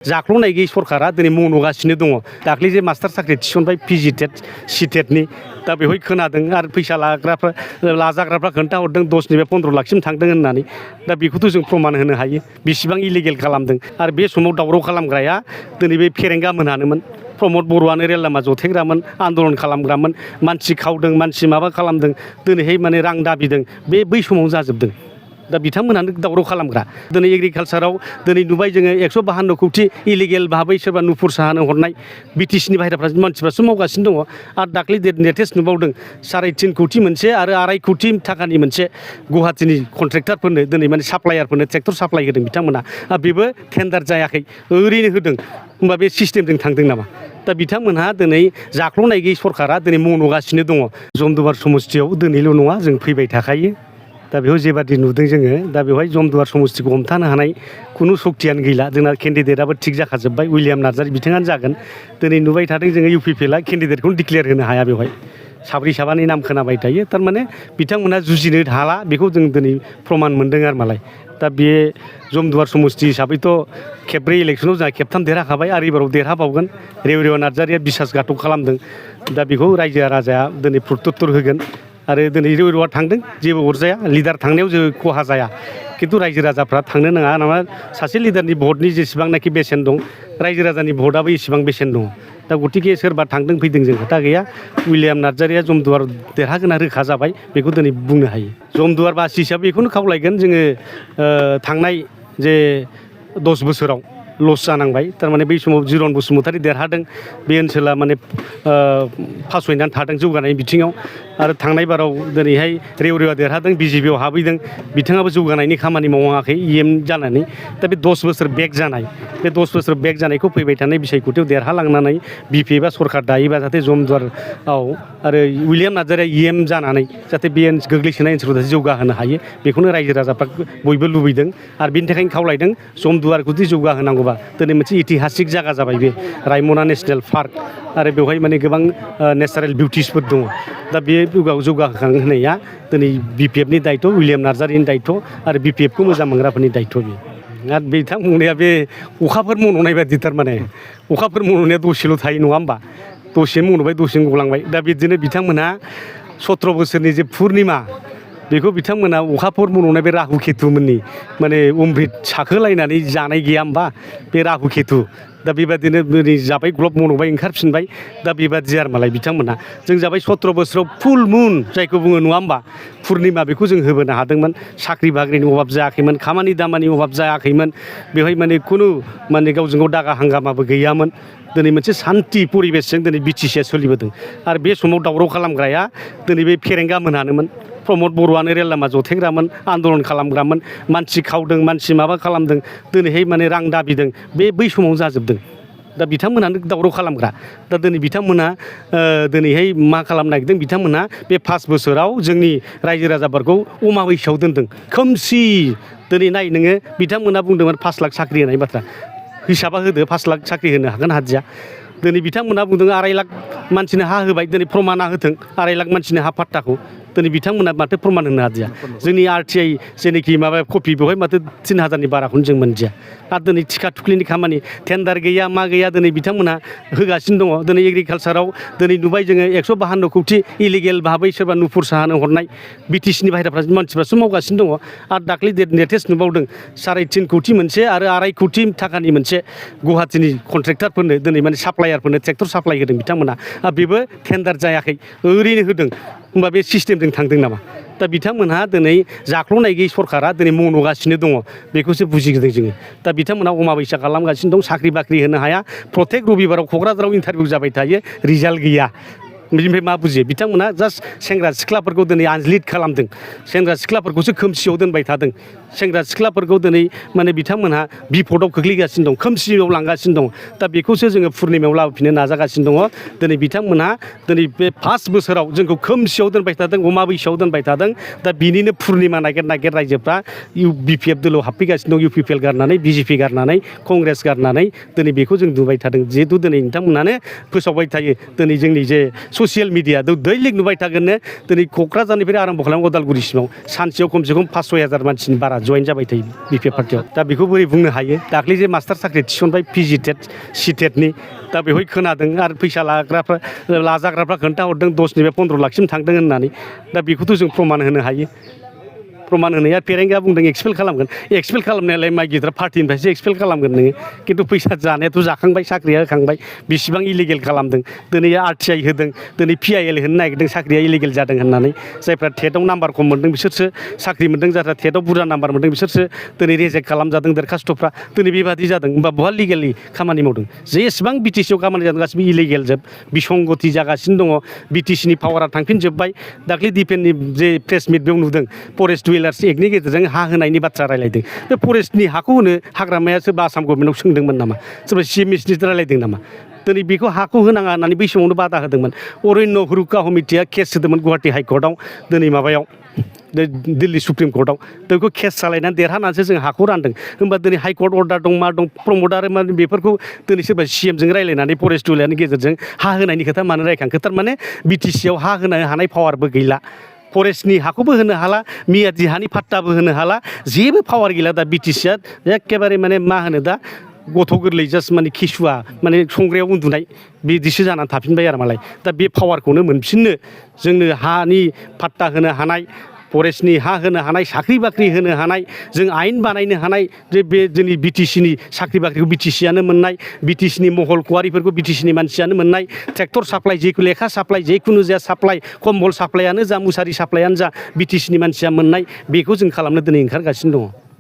जाख्ल'नाय गैयै सरकारा दिनै मन'गासिनो दङ। दाख्लै जे मास्टार साख्रि थिसनबाय पिजि टेट सिटेटनि दा बेवहाय खोनादों आरो फैसा लाजाग्राफ्रा खोन्थाहरदों 10निफ्राय 15 लाखसिम थांदों होननानै। दा बेखौथ' जों प्रमान होनो हायो बेसेबां इलिगेल खालामदों। आरो बे समाव दावराव खालामग्राया दिनै बे फेरेंगा मोनहानोमोन। प्रमद बर'आनो रेल लामा जथेग्रामोन, आन्दलन खालामग्रामोन, मानसि खावदों, मानसि माबा खालामदों, दिनैहाय माने रां दाबिदों। बे समाव जाजोबदों। दा बिथांमोनानो दावराव खालामग्रा। दिनै एग्रिकालसाराव दिनै नुबाय जोङो 152 कौटि इलिगेल भाबै सोरबा नुपुर साहानो हरनाय बिटिसिनि बाहेराफ्रा मानसिफ्रासो मावगासिनो दङ। आरो दाख्लै लेटेस्ट नुबावदों 3.5 कौटि मोनसे आरो 2.5 कौटि थाखानि मोनसे गुवाहाटीनि कन्ट्रेक्टरफोरनो दिनै माने साप्लायारफोरनो ट्रेक्टर साप्लाय होदों बिथांमोना। बेबो टेन्डार जायाखै, ओरैनो होदों। होमबा बे सिस्टेमजों थांदों नामा? दा बिथांमोनहा दिनै जाख्ल'नाय गैयै सरकारा दिनै मन'गासिनो दङ। जमदुवार समस्थियाव दिनैल' नङा, जों फैबाय थाखायो। दा बेयाव जेबादि नुदों जोङो, दा बेवहाय जमदुवार समस्थिखौ हमथानो हानाय खुनु सक्तियानो गैला। जोंना केन्डिडेटआबो थिग जाखाजोब्बाय, उइलियाम नार्जारि बिथाङानो जागोन। दिनै नुबाय थादों जोङो UPPLआ केन्डिडेटखौनो डिक्लेयार होनो हाया। बेवहाय साब्रै साबानि नाम खोनाबाय थायो। थारमाने बिथांमोना जुजिनो हाला, बेखौ जों दिनै प्रमान मोनदों आरो मालाय। दा बे जमदुवार समस्ति हिसाबैथ' खेबब्रै इलेक्सनाव जोंहा खेबथाम देरहाखाबाय आरो एबाराव देरहाबावगोन। रेवरेवा नार्जारिया बिसासघातक खालामदों। दा बेखौ रायजो राजाया दिनै प्रत्युत्तर होगोन। आरो दिनै रेवरेवा थांदों, जेबो अरजाया, लिडार थांनायाव जेबो खहा जाया। खिन्थु रायजो राजाफ्रा थांनो नाङा नामा? सासे लिडारनि भटनि जेसेबांनाखि बेसेन दं, रायजो राजानि भटआबो इसेबां बेसेन दङ। दा गतिके सोरबा थांदों फैदों जों खोथा गैया। उइलियाम नार्जारिया जमदुवार देरहागोना रोखा जाबाय, बेखौ दिनै बुंनो हायो। जमदुवार बासि हिसाबै बेखौनो खावलायगोन जोङो, थांनाय जे 10 बोसोराव लस जानांबाय। थारमाने बै समाव जिरन बसुमतारी देरहादों, बे ओनसोला माने फासयनानै थादों जौगानायनि बिथिङाव। आरो थांनाय बाराव दिनैहाय रेवरेवा देरहादों, बिजेपिआव हाबहैदों, बिथाङाबो जौगानायनि खामानि मावाखै EM जानानै। दा बे 10 बोसोर बेक जानाय, बे 10 बोसोर बेक जानायखौ फैबाय थानाय बिसायख'थियाव देरहालांनानै BP एबा सरकार दायोबा जाहाथे जमदुवाराव आरो उइलियाम नार्जारिया EM जानानै जाहाथे बे गोग्लैसोनाय ओनसोलखौ जौगाहोनो हायो, बेखौनो रायजो राजाफ्रा बयबो लुबैदों। आरो बिनि थाखायनो खावलायदों जमदुवारखौ जुदि जौगाहोनांगौबा दिनै मोनसे इतिहासिक जायगा जाबाय बे रायमना नेसनेल पार्क। आरो बेवहाय माने गोबां नेचारेल बिउटिसफोर दङ। दा बे जौगाहोनाया दिनै BPFनि दायथ', उइलियाम नार्जारिनि दायथ' आरो BPFखौ मोजां मोनग्राफोरनि दायथ' बेयो। आरो बिथां बुंनाया बे अखाफोर मन'नाय बायदि, थारमाने अखाफोर मन'नाया दसेल' थायो नङा होमबा? दसेनो मन'बाय, दसेनो गलांबाय। दा बिदिनो बिथांमोनहा 17 बोसोरनि जे पुर्निमा, बेखौ बिथांमोना अखाफोर मन'नाय बे राहु केतुमोननि माने अमृत साखोलायनानै जानाय गैया होमबा? बे राहु केतु। दा बेबादिनो दिनै जाबाय, ग्लब मन'बाय, ओंखारफिनबाय। दा बेबादि आरो मालाय बिथांमोनहा। जों जाबाय 17 बोसोराव फुल मुन जायखौ बुङो नङा होमबा? पुर्निमा, बेखौ जों होबोनो हादोंमोन। साख्रि बाख्रिनि अभाब जायाखैमोन, खामानि दामानि अभाब जायाखैमोन। बेवहाय माने खुनु माने गावजों गाव दागा हांगामाबो गैयामोन। दिनै मोनसे सान्थि परिबेसजों दिनै BTCआ सोलिबोदों। आरो बे समाव दावराव खालामग्राया दिनै बे फेरेंगा मोनहानोमोन। प्रमद बर'आनो रेल लामा जथेग्रामोन, आन्दलन खालामग्रामोन, मानसि खावदों, मानसि माबा खालामदों, दिनैहाय माने रां दाबिदों। बै समाव जाजोबदों। दा बिथांमोनानो दावराव खालामग्रा। दा दिनै बिथांमोना दिनैहाय मा खालामनो नागिरदों? बिथांमोना बे 5 बोसोराव जोंनि रायजो राजाफोरखौ अमाबैसायाव दोनदों, खोमसि। दिनै नाय नोङो, बिथांमोना बुंदोंमोन 5 लाख साख्रि होनाय बाथ्रा। हिसाबा होदो, 5 लाख साख्रि होनो हागोन हादिया? दिनै बिथांमोना बुंदों 2.5 लाख मानसिनो हा होबाय। दिनै प्रमाना होथों 2.5 लाख मानसिनो हा पाट्टाखौ। दिनै बिथांमोना माथो प्रमान होनो हादिया? जोंनि RTI जेनोखि माबा कपि, बेवहाय माथो 3000नि बाराखौनो जों मोनदिया। आरो दिनै थिखा थुख्लिनि खामानि, टेन्डार गैया, मा गैया, दिनै बिथांमोना होगासिनो दङ। दिनै एग्रिकालसाराव दिनै नुबाय जोङो 152 कौटि इलिगेल भाबै सोरबा नुपुर साहानो हरनाय बिटिसिनि बाहेराफ्रा मानसिफ्रासो मावगासिनो दङ। आरो दाख्लै लेटेस्ट नुबावदों 3.5 कौटि मोनसे आरो 2.5 कौटि थाखानि मोनसे गुवाहाटीनि कन्ट्रेक्टरफोरनो दिनै माने साप्लायारफोरनो ट्रेक्टर साप्लाय होदों बिथांमोना। बेबो टेन्डार जायाखै, ओरैनो होदों। होमबा बे सिस्टेमजों थांदों नामा? दा बिथांमोनहा दिनै जाख्ल'नाय गैयै सरकारा दिनै मन'गासिनो दङ, बेखौसो बुजिगोदों जोङो। दा बिथांमोनहा अमाबैसा खालामगासिनो दं, साख्रि बाख्रि होनो हाया। प्रत्येक रबिबाराव क'क्राझाराव इन्टारभिउ जाबाय थायो, रिजाल्ट गैया। बिनिफ्राय मा बुजियो? बिथांमोना जास्ट सेंग्रा सिख्लाफोरखौ दिनै आनलिड खालामदों। सेंग्रा सिख्लाफोरखौसो खोमसियाव दोनबाय थादों। सेंग्रा सिख्लाफोरखौ दिनै माने बिथांमोनहा बिपदआव खोख्लैगासिनो दं, खोमसियाव लांगासिनो दं। दा बेखौसो जोङो पुर्निमायाव लाबोफिननो नाजागासिनो दङ। दिनै बिथांमोनहा दिनै बे 5 बोसोराव जोंखौ खोमसियाव दोनबाय थादों, अमाबैसायाव दोनबाय थादों। दा बिनिनो पुर्निमा नागिर रायजोफ्रा BPF दोलोआव हाबफैगासिनो दं। UPPL गारनानै, BJP गारनानै, कंग्रेस गारनानै दिनै बेखौ जों नुबाय थादों। जिहेथु दिनै नोंथांमोनानो फोसावबाय थायो। दिनै जोंनि जे ससियेल मिडिया दैलिक नुबाय थागोननो। दिनै क'क्राझारनिफ्राय आरम्भ खालामो उदालगुरिसिमाव सानसेयाव खमसे खम 5-6 हाजार मानसिनि बारा जयेन जाबाय थायो बिपिएफ पार्टियाव दा बेखौ बोरै बुंनो हायो दाख्लै जे मास्टार साख्रि थिसनबाय पिजि टेट सि टेटनि दा बेवहाय खोनादों आरो फैसा लाजाग्राफ्रा खोन्थाहरदों 10निफ्राय 15 लाखसिम थांदों होननानै दा बेखौथ' जों प्रमान होनो हायो प्रमान होनाया फेरेंगा बुंदों एक्सपेल खालामगोन एक्सपेल खालामनायालाय माइ गिदिरा पार्टिनिफ्रायसो एक्सपेल खालामगोन नोङो खिन्थु फैसा जानायाथ' जाखांबाय साख्रिया होखांबाय बेसेबां इलिगेल खालामदों दिनै आरटिआइ होदों दिनै पिआइएल होनो नागिरदों साख्रिया इलिगेल जादों होननानै जायफ्रा टेटआव नाम्बार खम मोन्दों बिसोरसो साख्रि मोन्दों जायफ्रा टेटआव बुरजा नाम्बार मोन्दों बिसोरसो दिनै रिजेक्ट खालामजादों दरखास्थ'फ्रा दिनै बेबादि जादों होमबा बहा लिगेलि खामानि मावदों जेसेबां बिटिसिआव खामानि जादों गासिबो इलिगेल जोब बिसंगति जागासिनो दङ बिटिसिनि पावारा थांफिनजोब्बाय दाख्लै डिफेन्सनि जे प्रेस मिट बेयाव नुदों फरेस्ट डुवेलार्स एक्टनि गेजेरजों हा होनायनि बाथ्रा रायलायदों बे फरेस्टनि हाखौ होनो हाग्रामाया सोरबा आसाम गभर्नमेन्टआव सोंदोंमोन नामा सोरबा चिफ मिनिस्टार रायलायदों नामा दिनै बेखौ हाखौ होनाङा होननानै बै समावनो बादा होदोंमोन अरण्य हुरुका कमिटिया केस होदोंमोन गुवाहाटि हाइकर्टआव दिनै माबायाव दिल्ली सुप्रिम कर्टआव दा बेखौ केस सालायनानै देरहानानैसो जों हाखौ रानदों होमबा दिनै हाइकर्ट अर्डार दं मा दं प्रमटार माने बेफोरखौ दिनै सोरबा सिएमजों रायलायनानै फरेस्ट डुवेलारनि गेजेरजों हा होनायनि खोथा मानो रायखांखो थारमाने बिटिसिआव हा होनो हानाय पावारबो गैला फरेस्टनि हाखौबो होनो हाला मियादि हानि पाट्टाबो होनो हाला जेबो पावार गैला दा बिटिसिआ एखेबारे माने मा होनो दा गथ' गोरलै जास्ट माने खिसुआ माने संग्रायाव उन्दुनाय बिदिसो जानानै थाफिनबाय आरो मालाय दा बे पावारखौनो मोनफिननो जोंनो हानि पाट्टा होनो हानाय फरेस्टनि हा होनो हानाय साख्रि बाख्रि होनो हानाय जों आयेन बानायनो हानाय जे बे जोंनि बिटिसिनि साख्रि बाख्रिखौ बिटिसिआनो मोननाय बिटिसिनि महल कुवारिफोरखौ बिटिसिनि मानसियानो मोननाय ट्रेक्टर साप्लाइ जेखुनु लेखा साप्लाइ जेखुनु जाया साप्लाइ कम्बल साप्लाइयानो जा मुसारि साप्लाइयानो जा बिटिसिनि मानसिया मोननाय बेखौ जों खालामनो दिनै ओंखारगासिनो दङ